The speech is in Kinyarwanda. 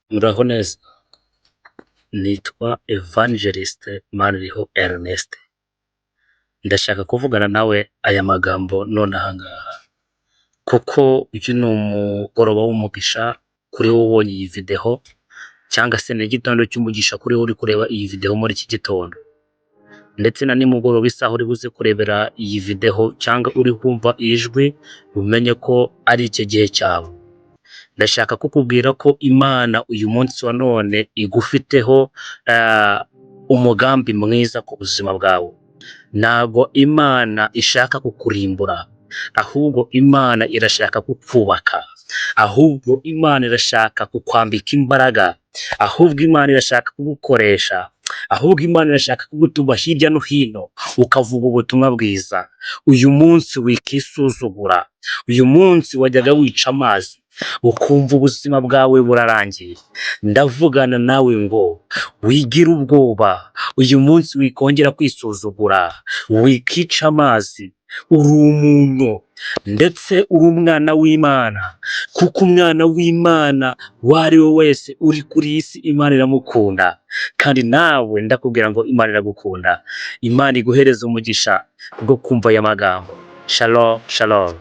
Muraho neza, nitwa Evangeliste Maniriho Ernest. Ndashaka kuvugana nawe aya magambo none aha ngaha, kuko uyu ni umugoroba w'umugisha kuri wowe ubonye iyi video, cyangwa se ni igitondo cy'umugisha kuri wowe uri kureba iyi video muri iki gitondo, ndetse na nimugoroba isaha uri buze kurebera iyi video cyangwa uri kumva ijwi, umenye ko ari icyo gihe cyawe. Ndashaka kukubwira ko Imana uyu munsi wa none igufiteho umugambi mwiza ku buzima bwawe. Ntabwo Imana ishaka kukurimbura, ahubwo Imana irashaka kukubaka, ahubwo Imana irashaka kukwambika imbaraga, ahubwo Imana irashaka kugukoresha, ahubwo Imana irashaka kugutuma hirya no hino ukavuga ubutumwa bwiza. Uyu munsi wikisuzugura, uyu munsi wajyaga wica amazi ukumva ubuzima bwawe burarangiye. Ndavugana nawe ngo wigira ubwoba, uyu munsi wikongera kwisuzugura, wikica amazi. Uri umuntu ndetse uri umwana w'Imana, kuko umwana w'Imana uwo ari we wese uri kuri iyi si Imana iramukunda, kandi nawe ndakubwira ngo Imana iragukunda. Imana iguhereze umugisha bwo kumva aya magambo. Shalom, shalom.